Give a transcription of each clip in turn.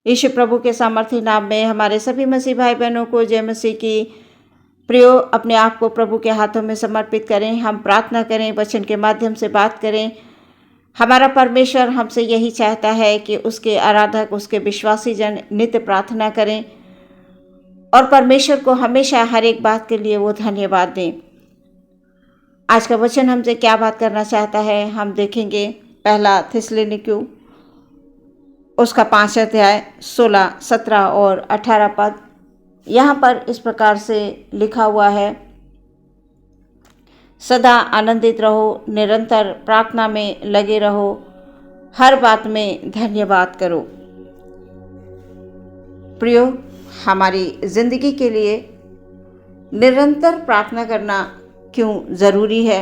यीशु प्रभु के सामर्थ्य नाम में हमारे सभी मसीह भाई बहनों को जय मसीह की। प्रियो, अपने आप को प्रभु के हाथों में समर्पित करें। हम प्रार्थना करें, वचन के माध्यम से बात करें। हमारा परमेश्वर हमसे यही चाहता है कि उसके आराधक, उसके विश्वासी जन नित्य प्रार्थना करें और परमेश्वर को हमेशा हर एक बात के लिए वो धन्यवाद दें। आज का वचन हमसे क्या बात करना चाहता है, हम देखेंगे। पहला थिस्सलुनीकियों उसका 5 अध्याय 16, 17 और 18 पद। यहाँ पर इस प्रकार से लिखा हुआ है, सदा आनंदित रहो, निरंतर प्रार्थना में लगे रहो, हर बात में धन्यवाद करो। प्रियो, हमारी जिंदगी के लिए निरंतर प्रार्थना करना क्यों ज़रूरी है?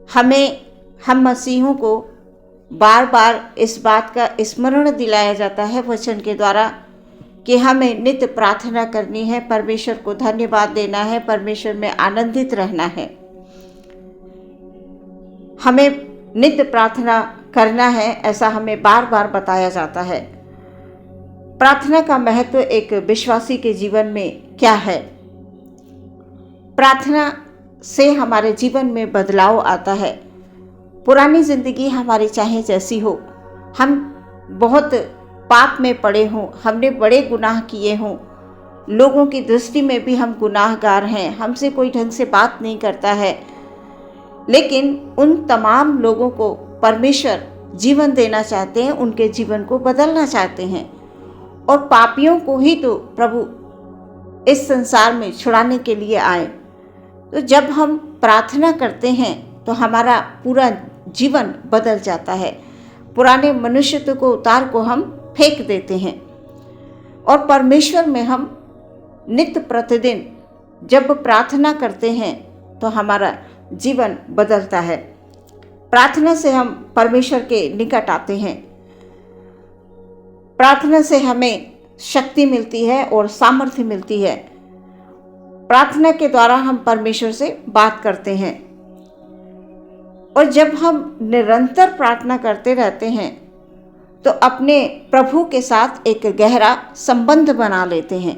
हम मसीहों को बार बार इस बात का स्मरण दिलाया जाता है वचन के द्वारा कि हमें नित्य प्रार्थना करनी है, परमेश्वर को धन्यवाद देना है, परमेश्वर में आनंदित रहना है। हमें नित्य प्रार्थना करना है, ऐसा हमें बार बार बताया जाता है। प्रार्थना का महत्व एक विश्वासी के जीवन में क्या है? प्रार्थना से हमारे जीवन में बदलाव आता है। पुरानी जिंदगी हमारी चाहे जैसी हो, हम बहुत पाप में पड़े हों, हमने बड़े गुनाह किए हों, लोगों की दृष्टि में भी हम गुनाहगार हैं, हमसे कोई ढंग से बात नहीं करता है, लेकिन उन तमाम लोगों को परमेश्वर जीवन देना चाहते हैं, उनके जीवन को बदलना चाहते हैं। और पापियों को ही तो प्रभु इस संसार में छुड़ाने के लिए आए। तो जब हम प्रार्थना करते हैं तो हमारा पूरा जीवन बदल जाता है। पुराने मनुष्यत्व को उतार को हम फेंक देते हैं और परमेश्वर में हम नित्य प्रतिदिन जब प्रार्थना करते हैं तो हमारा जीवन बदलता है। प्रार्थना से हम परमेश्वर के निकट आते हैं। प्रार्थना से हमें शक्ति मिलती है और सामर्थ्य मिलती है। प्रार्थना के द्वारा हम परमेश्वर से बात करते हैं और जब हम निरंतर प्रार्थना करते रहते हैं तो अपने प्रभु के साथ एक गहरा संबंध बना लेते हैं।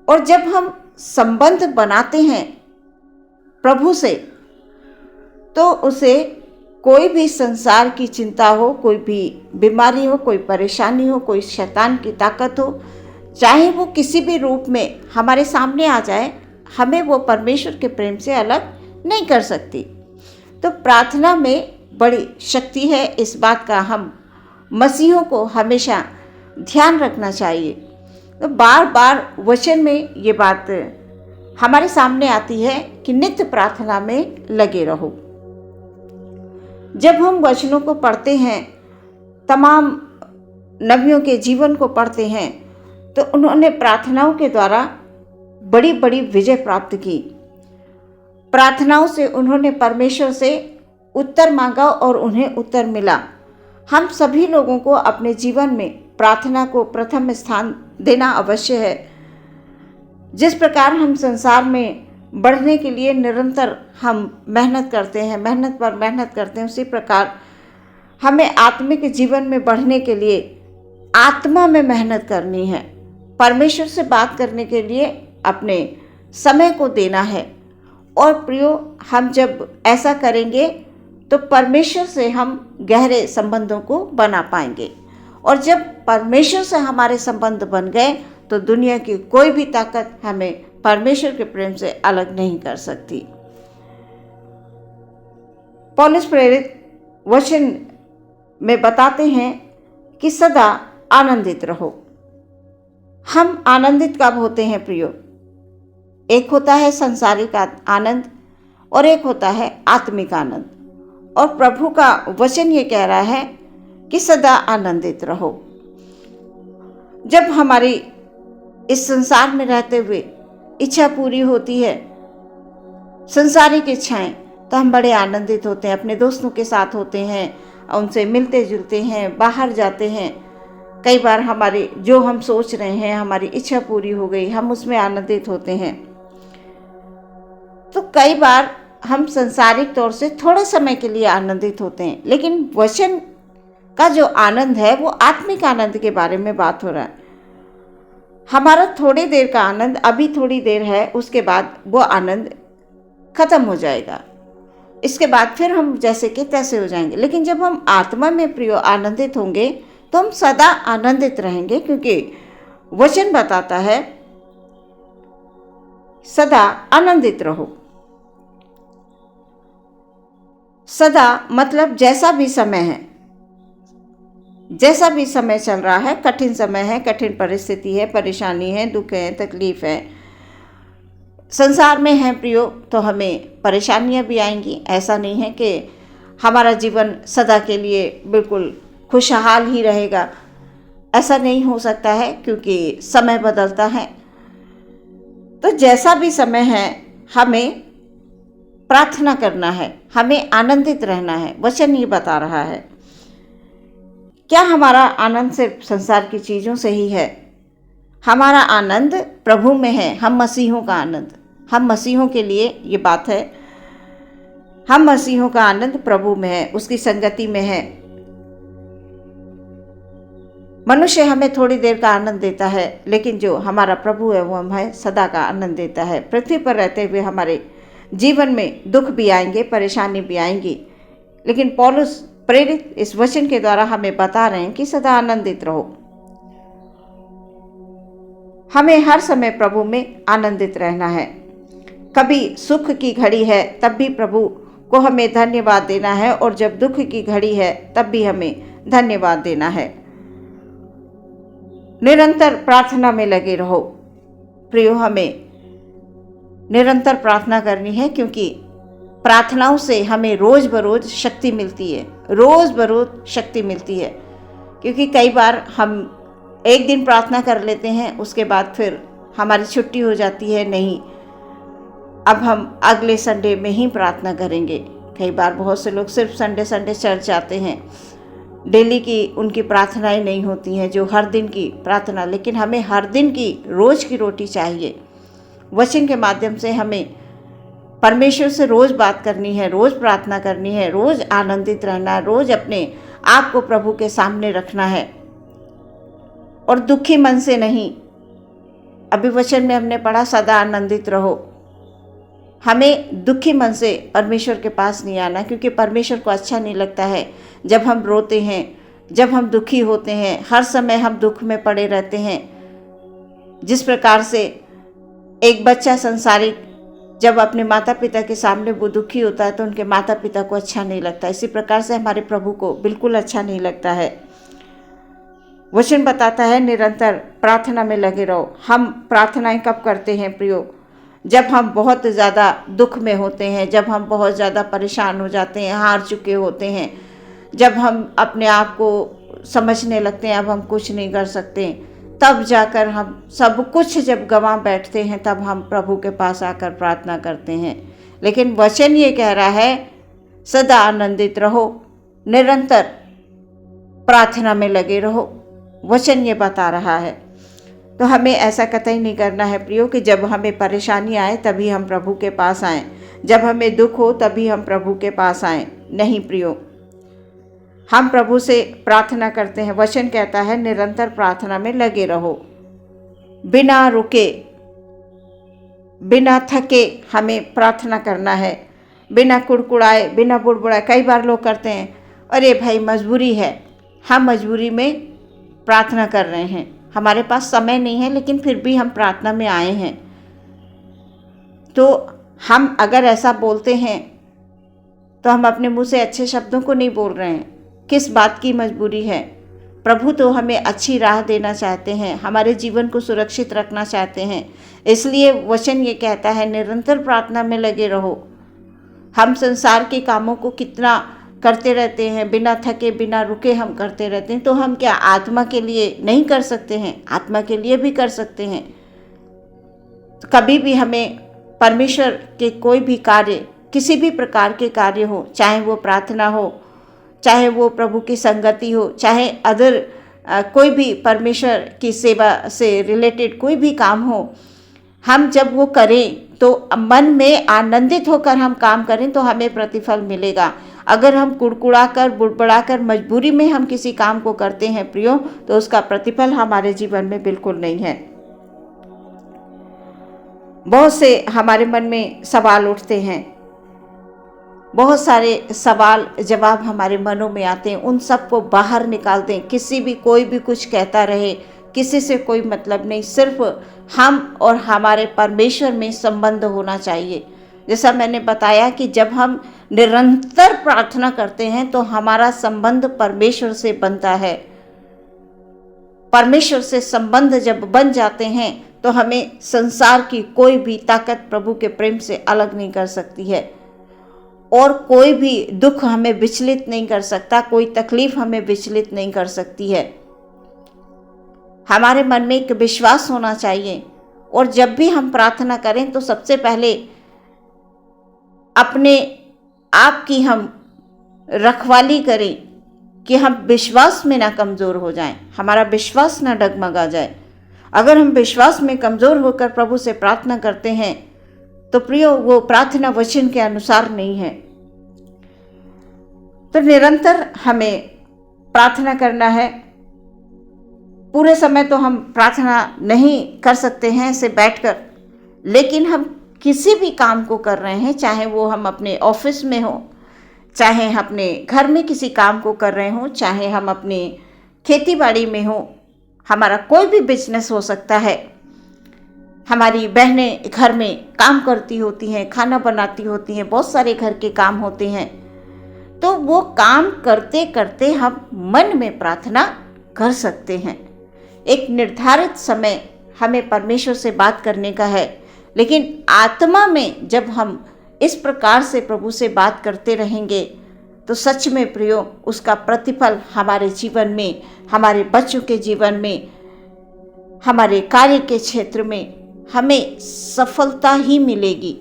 और जब हम संबंध बनाते हैं प्रभु से तो उसे कोई भी संसार की चिंता हो, कोई भी बीमारी हो, कोई परेशानी हो, कोई शैतान की ताकत हो, चाहे वो किसी भी रूप में हमारे सामने आ जाए, हमें वो परमेश्वर के प्रेम से अलग नहीं कर सकती। तो प्रार्थना में बड़ी शक्ति है, इस बात का हम मसीहों को हमेशा ध्यान रखना चाहिए। तो बार बार वचन में ये बात हमारे सामने आती है कि नित्य प्रार्थना में लगे रहो। जब हम वचनों को पढ़ते हैं, तमाम नबियों के जीवन को पढ़ते हैं, तो उन्होंने प्रार्थनाओं के द्वारा बड़ी बड़ी विजय प्राप्त की। प्रार्थनाओं से उन्होंने परमेश्वर से उत्तर मांगा और उन्हें उत्तर मिला। हम सभी लोगों को अपने जीवन में प्रार्थना को प्रथम स्थान देना अवश्य है। जिस प्रकार हम संसार में बढ़ने के लिए निरंतर हम मेहनत करते हैं, मेहनत पर मेहनत करते हैं, उसी प्रकार हमें आत्मिक जीवन में बढ़ने के लिए आत्मा में मेहनत करनी है। परमेश्वर से बात करने के लिए अपने समय को देना है। और प्रियो, हम जब ऐसा करेंगे तो परमेश्वर से हम गहरे संबंधों को बना पाएंगे। और जब परमेश्वर से हमारे संबंध बन गए तो दुनिया की कोई भी ताकत हमें परमेश्वर के प्रेम से अलग नहीं कर सकती। पौलुस प्रेरित वचन में बताते हैं कि सदा आनंदित रहो। हम आनंदित कब होते हैं प्रियो? एक होता है संसारिक आनंद और एक होता है आत्मिक आनंद। और प्रभु का वचन ये कह रहा है कि सदा आनंदित रहो। जब हमारी इस संसार में रहते हुए इच्छा पूरी होती है, संसारिक इच्छाएं, तो हम बड़े आनंदित होते हैं, अपने दोस्तों के साथ होते हैं, उनसे मिलते जुलते हैं, बाहर जाते हैं। कई बार हमारी जो हम सोच रहे हैं, हमारी इच्छा पूरी हो गई, हम उसमें आनंदित होते हैं। तो कई बार हम संसारिक तौर से थोड़े समय के लिए आनंदित होते हैं, लेकिन वचन का जो आनंद है वो आत्मिक आनंद के बारे में बात हो रहा है। हमारा थोड़ी देर का आनंद अभी थोड़ी देर है, उसके बाद वो आनंद खत्म हो जाएगा, इसके बाद फिर हम जैसे कि तैसे हो जाएंगे। लेकिन जब हम आत्मा में प्रिय आनंदित होंगे तो हम सदा आनंदित रहेंगे, क्योंकि वचन बताता है सदा आनंदित रहो। सदा मतलब जैसा भी समय है, जैसा भी समय चल रहा है, कठिन समय है, कठिन परिस्थिति है, परेशानी है, दुख है, तकलीफ है, संसार में है प्रियो, तो हमें परेशानियां भी आएंगी। ऐसा नहीं है कि हमारा जीवन सदा के लिए बिल्कुल खुशहाल ही रहेगा, ऐसा नहीं हो सकता है, क्योंकि समय बदलता है। तो जैसा भी समय है हमें प्रार्थना करना है, हमें आनंदित रहना है। वचन ये बता रहा है। क्या हमारा आनंद सिर्फ संसार की चीज़ों से ही है? हमारा आनंद प्रभु में है। हम मसीहों का आनंद, हम मसीहों के लिए ये बात है, हम मसीहों का आनंद प्रभु में है, उसकी संगति में है। मनुष्य हमें थोड़ी देर का आनंद देता है, लेकिन जो हमारा प्रभु है वो हमें सदा का आनंद देता है। पृथ्वी पर रहते हुए हमारे जीवन में दुख भी आएंगे, परेशानी भी आएंगी, लेकिन पौलुस प्रेरित इस वचन के द्वारा हमें बता रहे हैं कि सदा आनंदित रहो। हमें हर समय प्रभु में आनंदित रहना है। कभी सुख की घड़ी है तब भी प्रभु को हमें धन्यवाद देना है, और जब दुख की घड़ी है तब भी हमें धन्यवाद देना है। निरंतर प्रार्थना में लगे रहो प्रियो, हमें निरंतर प्रार्थना करनी है, क्योंकि प्रार्थनाओं से हमें रोज बरोज शक्ति मिलती है, रोज बरोज शक्ति मिलती है। क्योंकि कई बार हम एक दिन प्रार्थना कर लेते हैं, उसके बाद फिर हमारी छुट्टी हो जाती है, नहीं अब हम अगले संडे में ही प्रार्थना करेंगे। कई बार बहुत से लोग सिर्फ संडे चर्च जाते हैं, डेली की उनकी प्रार्थनाएं नहीं होती हैं, जो हर दिन की प्रार्थना। लेकिन हमें हर दिन की रोज की रोटी चाहिए। वचन के माध्यम से हमें परमेश्वर से रोज बात करनी है, रोज प्रार्थना करनी है, रोज आनंदित रहना है, रोज अपने आप को प्रभु के सामने रखना है, और दुखी मन से नहीं। अभी वचन में हमने पढ़ा सदा आनंदित रहो। हमें दुखी मन से परमेश्वर के पास नहीं आना, क्योंकि परमेश्वर को अच्छा नहीं लगता है जब हम रोते हैं, जब हम दुखी होते हैं, हर समय हम दुख में पड़े रहते हैं। जिस प्रकार से एक बच्चा संसारिक जब अपने माता पिता के सामने वो दुखी होता है तो उनके माता पिता को अच्छा नहीं लगता, इसी प्रकार से हमारे प्रभु को बिल्कुल अच्छा नहीं लगता है। वचन बताता है निरंतर प्रार्थना में लगे रहो। हम प्रार्थनाएं कब करते हैं प्रियो? जब हम बहुत ज़्यादा दुख में होते हैं, जब हम बहुत ज़्यादा परेशान हो जाते हैं, हार चुके होते हैं, जब हम अपने आप को समझने लगते हैं अब हम कुछ नहीं कर सकते, तब जाकर हम सब कुछ जब गंवा बैठते हैं, तब हम प्रभु के पास आकर प्रार्थना करते हैं। लेकिन वचन ये कह रहा है सदा आनंदित रहो, निरंतर प्रार्थना में लगे रहो। वचन ये बता रहा है। तो हमें ऐसा कतई नहीं करना है प्रियो कि जब हमें परेशानी आए तभी हम प्रभु के पास आएँ, जब हमें दुख हो तभी हम प्रभु के पास आएँ। नहीं प्रियो, हम प्रभु से प्रार्थना करते हैं। वचन कहता है निरंतर प्रार्थना में लगे रहो, बिना रुके, बिना थके हमें प्रार्थना करना है, बिना कुड़कुड़ाए, बिना बुड़बुड़ाए। कई बार लोग करते हैं अरे भाई मजबूरी है, हम मजबूरी में प्रार्थना कर रहे हैं, हमारे पास समय नहीं है, लेकिन फिर भी हम प्रार्थना में आए हैं। तो हम अगर ऐसा बोलते हैं तो हम अपने मुंह से अच्छे शब्दों को नहीं बोल रहे हैं। किस बात की मजबूरी है? प्रभु तो हमें अच्छी राह देना चाहते हैं, हमारे जीवन को सुरक्षित रखना चाहते हैं। इसलिए वचन ये कहता है निरंतर प्रार्थना में लगे रहो। हम संसार के कामों को कितना करते रहते हैं, बिना थके बिना रुके हम करते रहते हैं, तो हम क्या आत्मा के लिए नहीं कर सकते हैं? आत्मा के लिए भी कर सकते हैं। तो कभी भी हमें परमेश्वर के कोई भी कार्य, किसी भी प्रकार के कार्य हो, चाहे वो प्रार्थना हो, चाहे वो प्रभु की संगति हो, चाहे अदर कोई भी परमेश्वर की सेवा से रिलेटेड कोई भी काम हो, हम जब वो करें तो मन में आनंदित होकर हम काम करें तो हमें प्रतिफल मिलेगा। अगर हम कुड़कुड़ाकर बुड़बड़ाकर मजबूरी में हम किसी काम को करते हैं प्रियो, तो उसका प्रतिफल हमारे जीवन में बिल्कुल नहीं है। बहुत से हमारे मन में सवाल उठते हैं, बहुत सारे सवाल जवाब हमारे मनों में आते हैं, उन सबको बाहर निकाल दें। कोई भी कुछ कहता रहे, किसी से कोई मतलब नहीं, सिर्फ हम और हमारे परमेश्वर में संबंध होना चाहिए। जैसा मैंने बताया कि जब हम निरंतर प्रार्थना करते हैं तो हमारा संबंध परमेश्वर से बनता है। परमेश्वर से संबंध जब बन जाते हैं तो हमें संसार की कोई भी ताकत प्रभु के प्रेम से अलग नहीं कर सकती है, और कोई भी दुख हमें विचलित नहीं कर सकता, कोई तकलीफ हमें विचलित नहीं कर सकती है। हमारे मन में एक विश्वास होना चाहिए, और जब भी हम प्रार्थना करें तो सबसे पहले अपने आप की हम रखवाली करें कि हम विश्वास में ना कमज़ोर हो जाएं, हमारा विश्वास ना डगमगा जाए। अगर हम विश्वास में कमज़ोर होकर प्रभु से प्रार्थना करते हैं तो प्रियो, वो प्रार्थना वचन के अनुसार नहीं है। तो निरंतर हमें प्रार्थना करना है। पूरे समय तो हम प्रार्थना नहीं कर सकते हैं ऐसे बैठकर, लेकिन हम किसी भी काम को कर रहे हैं, चाहे वो हम अपने ऑफिस में हो, चाहे अपने घर में किसी काम को कर रहे हो, चाहे हम अपने खेती बाड़ी में हो, हमारा कोई भी बिजनेस हो सकता है। हमारी बहनें घर में काम करती होती हैं, खाना बनाती होती हैं, बहुत सारे घर के काम होते हैं। तो वो काम करते करते हम मन में प्रार्थना कर सकते हैं। एक निर्धारित समय हमें परमेश्वर से बात करने का है, लेकिन आत्मा में जब हम इस प्रकार से प्रभु से बात करते रहेंगे तो सच में प्रियो, उसका प्रतिफल हमारे जीवन में, हमारे बच्चों के जीवन में, हमारे कार्य के क्षेत्र में हमें सफलता ही मिलेगी,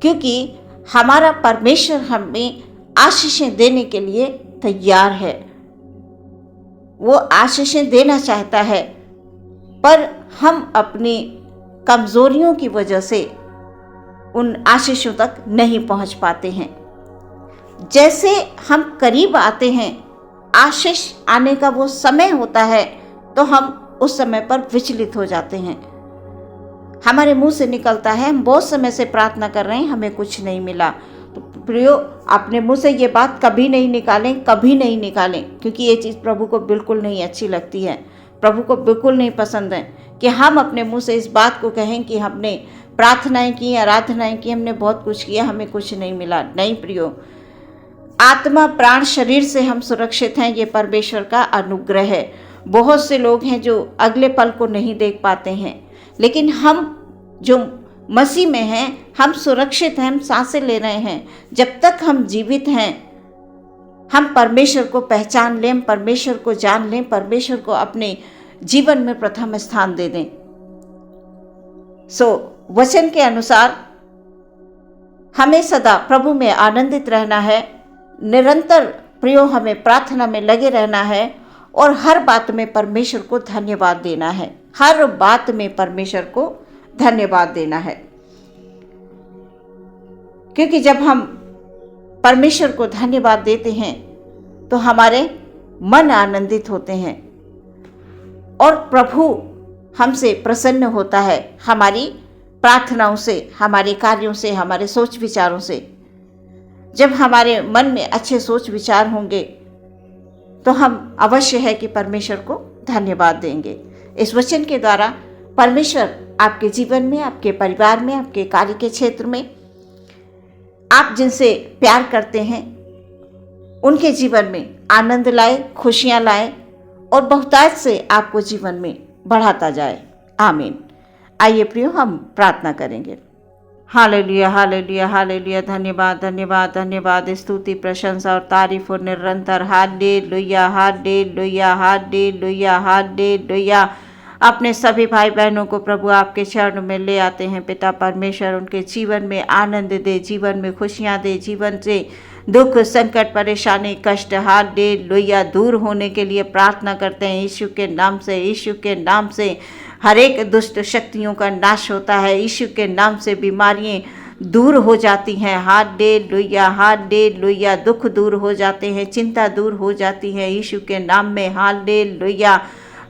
क्योंकि हमारा परमेश्वर हमें आशीषें देने के लिए तैयार है। वो आशीषें देना चाहता है, पर हम अपनी कमजोरियों की वजह से उन आशीषों तक नहीं पहुंच पाते हैं। जैसे हम करीब आते हैं, आशीष आने का वो समय होता है, तो हम उस समय पर विचलित हो जाते हैं। हमारे मुंह से निकलता है, हम बहुत समय से प्रार्थना कर रहे हैं, हमें कुछ नहीं मिला। तो प्रियो, अपने मुंह से ये बात कभी नहीं निकालें, कभी नहीं निकालें, क्योंकि ये चीज़ प्रभु को बिल्कुल नहीं अच्छी लगती है। प्रभु को बिल्कुल नहीं पसंद है कि हम अपने मुंह से इस बात को कहें कि हमने प्रार्थनाएं की, आराधनाएं की, हमने बहुत कुछ किया, हमें कुछ नहीं मिला। नहीं प्रियो, आत्मा प्राण शरीर से हम सुरक्षित हैं, ये परमेश्वर का अनुग्रह है। बहुत से लोग हैं जो अगले पल को नहीं देख पाते हैं, लेकिन हम जो मसीह में हैं, हम सुरक्षित हैं, हम सांसें ले रहे हैं। जब तक हम जीवित हैं, हम परमेश्वर को पहचान लें, हम परमेश्वर को जान लें, परमेश्वर को अपने जीवन में प्रथम स्थान दे दें। वचन के अनुसार हमें सदा प्रभु में आनंदित रहना है। निरंतर प्रियो, हमें प्रार्थना में लगे रहना है, और हर बात में परमेश्वर को धन्यवाद देना है। हर बात में परमेश्वर को धन्यवाद देना है, क्योंकि जब हम परमेश्वर को धन्यवाद देते हैं तो हमारे मन आनंदित होते हैं, और प्रभु हमसे प्रसन्न होता है, हमारी प्रार्थनाओं से, हमारे कार्यों से, हमारे सोच विचारों से। जब हमारे मन में अच्छे सोच विचार होंगे तो हम अवश्य है कि परमेश्वर को धन्यवाद देंगे। इस वचन के द्वारा परमेश्वर आपके जीवन में, आपके परिवार में, आपके कार्य के क्षेत्र में, आप जिनसे प्यार करते हैं उनके जीवन में आनंद लाए, खुशियां लाए, और बहुतायत से आपको जीवन में बढ़ाता जाए। आमीन। आइए प्रियो, हम प्रार्थना करेंगे। Hallelujah, hallelujah, hallelujah. धन्यवाद, धन्यवाद, धन्यवाद, स्तुति, प्रशंसा और तारीफ और निरंतर हालेलुया, हालेलुया, हालेलुया, हालेलुया। अपने सभी भाई बहनों को प्रभु आपके चरणों में ले आते हैं। पिता परमेश्वर उनके जीवन में आनंद दे, जीवन में खुशियां दे, जीवन से दुख, संकट, परेशानी, कष्ट हालेलुया दूर होने के लिए प्रार्थना करते हैं यीशु के नाम से, यीशु के नाम से। हर एक दुष्ट शक्तियों का नाश होता है। यीशु के नाम से बीमारियां दूर हो जाती हैं। Hallelujah, hallelujah. दुख दूर हो जाते हैं, चिंता दूर हो जाती है यीशु के नाम में। हालेलुया।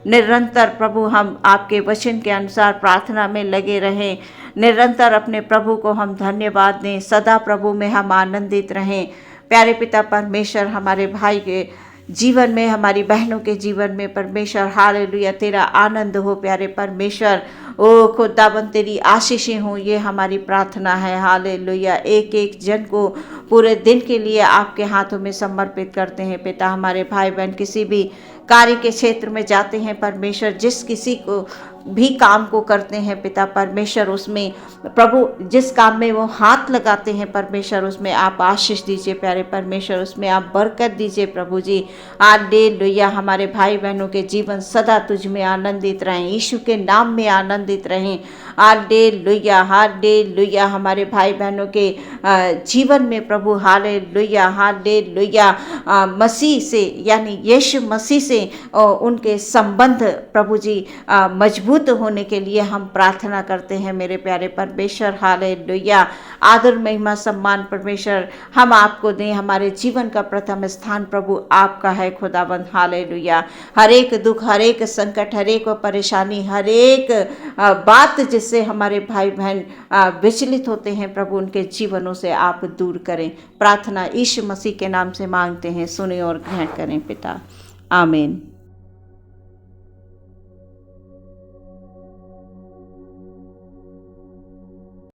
निरंतर प्रभु हम आपके वचन के अनुसार प्रार्थना में लगे रहें। निरंतर अपने प्रभु को हम धन्यवाद दें। सदा प्रभु में हम आनंदित रहें। प्यारे पिता परमेश्वर, हमारे भाई के जीवन में, हमारी बहनों के जीवन में परमेश्वर हालेलुया तेरा आनंद हो। प्यारे परमेश्वर, ओ खुदाबंद तेरी आशीषें हों, ये हमारी प्रार्थना है। हालेलुया। एक एक जन को पूरे दिन के लिए आपके हाथों में समर्पित करते हैं पिता। हमारे भाई बहन किसी भी कार्य के क्षेत्र में जाते हैं परमेश्वर, जिस किसी को भी काम को करते हैं पिता परमेश्वर, उसमें प्रभु जिस काम में वो हाथ लगाते हैं परमेश्वर, उसमें आप आशीष दीजिए प्यारे परमेश्वर, उसमें आप बरकत दीजिए प्रभु जी। हालेलुया। हमारे भाई बहनों के जीवन सदा तुझ में आनंदित रहें, यीशु के नाम में आनंदित रहें। Hallelujah, hallelujah. हमारे भाई बहनों के जीवन में प्रभु हालेलुया, हालेलुया मसीह से यानी यीशु मसीह से उनके संबंध प्रभु जी मजबूत होने के लिए हम प्रार्थना करते हैं मेरे प्यारे परमेश्वर। हालेलुया। आदर महिमा सम्मान परमेश्वर हम आपको दें। हमारे जीवन का प्रथम स्थान प्रभु आपका है खुदाबंद। हालेलुया। हर एक दुख, हर एक संकट, हर एक परेशानी, हर एक बात जिससे हमारे भाई बहन विचलित होते हैं प्रभु, उनके जीवनों से आप दूर करें। प्रार्थना यीशु मसीह के नाम से मांगते हैं, सुने और ग्रहण करें पिता। आमीन।